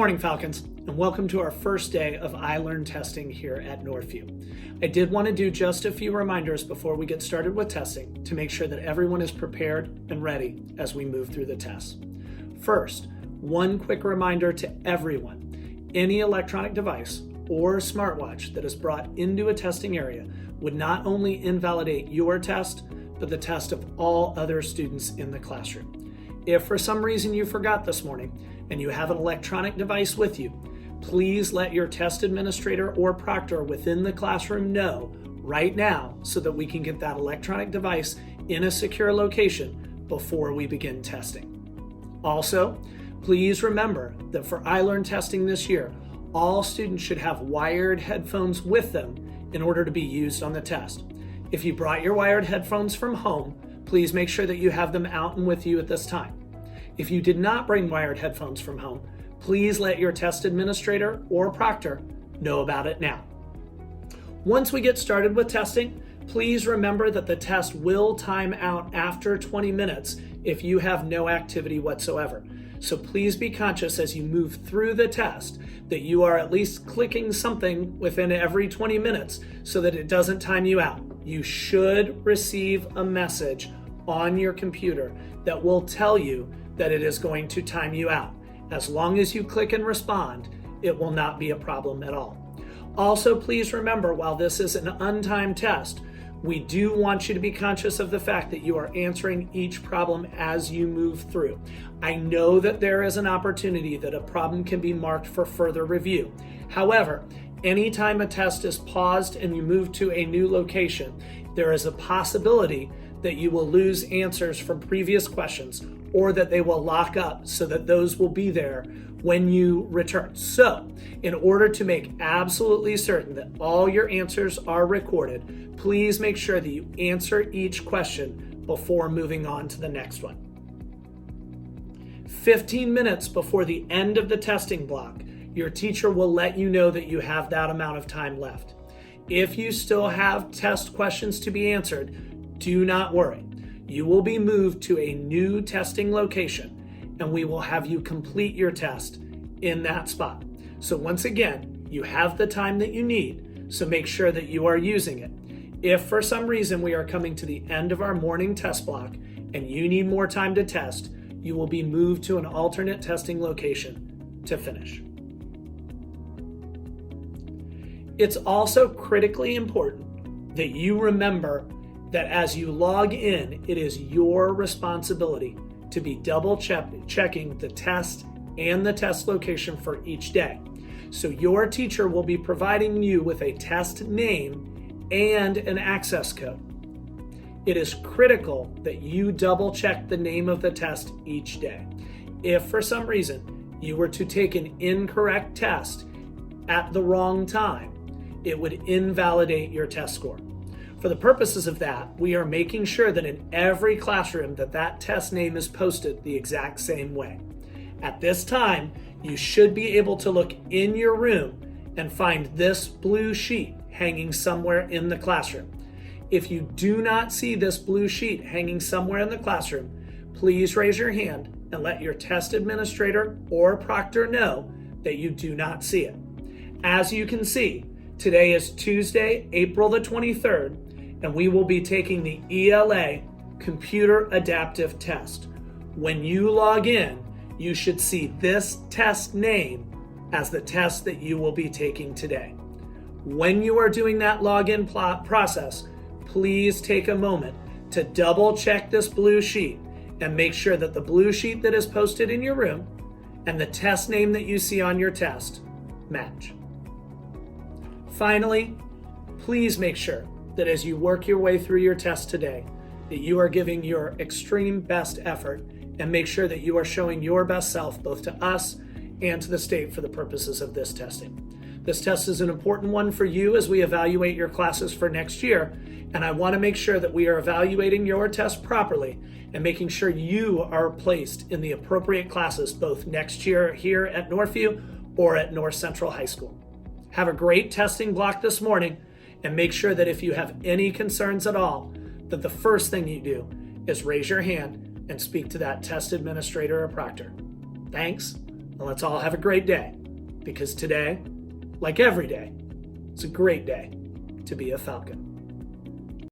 morning, Falcons, and welcome to our first day of ILEARN testing here at Northview. I did want to do just a few reminders before we get started with testing to make sure that everyone is prepared and ready as we move through the tests. First, one quick reminder to everyone: any electronic device or smartwatch that is brought into a testing area would not only invalidate your test, but the test of all other students in the classroom. If for some reason you forgot this morning and you have an electronic device with you, please let your test administrator or proctor within the classroom know right now so that we can get that electronic device in a secure location before we begin testing. Also, please remember that for ILEARN testing this year, all students should have wired headphones with them in order to be used on the test. If you brought your wired headphones from home, please make sure that you have them out and with you at this time. If you did not bring wired headphones from home, please let your test administrator or proctor know about it now. Once we get started with testing, please remember that the test will time out after 20 minutes if you have no activity whatsoever. So please be conscious as you move through the test that you are at least clicking something within every 20 minutes so that it doesn't time you out. You should receive a message on your computer that will tell you that it is going to time you out. As long as you click and respond, it will not be a problem at all. Also, please remember, while this is an untimed test, we do want you to be conscious of the fact that you are answering each problem as you move through. I know that there is an opportunity that a problem can be marked for further review. However, anytime a test is paused and you move to a new location, there is a possibility that you will lose answers from previous questions, or that they will lock up so that those will be there when you return. So, in order to make absolutely certain that all your answers are recorded, please make sure that you answer each question before moving on to the next one. 15 minutes before the end of the testing block, your teacher will let you know that you have that amount of time left. If you still have test questions to be answered, do not worry. You will be moved to a new testing location and we will have you complete your test in that spot. So once again, you have the time that you need, so make sure that you are using it. If for some reason we are coming to the end of our morning test block and you need more time to test, you will be moved to an alternate testing location to finish. It's also critically important that you remember that as you log in, it is your responsibility to be double checking the test and the test location for each day. So your teacher will be providing you with a test name and an access code. It is critical that you double check the name of the test each day. If for some reason you were to take an incorrect test at the wrong time, it would invalidate your test score. For the purposes of that, we are making sure that in every classroom that test name is posted the exact same way. At this time, you should be able to look in your room and find this blue sheet hanging somewhere in the classroom. If you do not see this blue sheet hanging somewhere in the classroom, please raise your hand and let your test administrator or proctor know that you do not see it. As you can see, today is Tuesday, April the 23rd, and we will be taking the ELA Computer Adaptive Test. When you log in, you should see this test name as the test that you will be taking today. When you are doing that login process, please take a moment to double check this blue sheet and make sure that the blue sheet that is posted in your room and the test name that you see on your test match. Finally, please make sure that as you work your way through your test today, that you are giving your extreme best effort and make sure that you are showing your best self both to us and to the state for the purposes of this testing. This test is an important one for you as we evaluate your classes for next year, and I want to make sure that we are evaluating your test properly and making sure you are placed in the appropriate classes both next year here at Northview or at North Central High School. Have a great testing block this morning, and make sure that if you have any concerns at all, that the first thing you do is raise your hand and speak to that test administrator or proctor. Thanks, And let's all have a great day, because today, like every day, it's a great day to be a Falcon.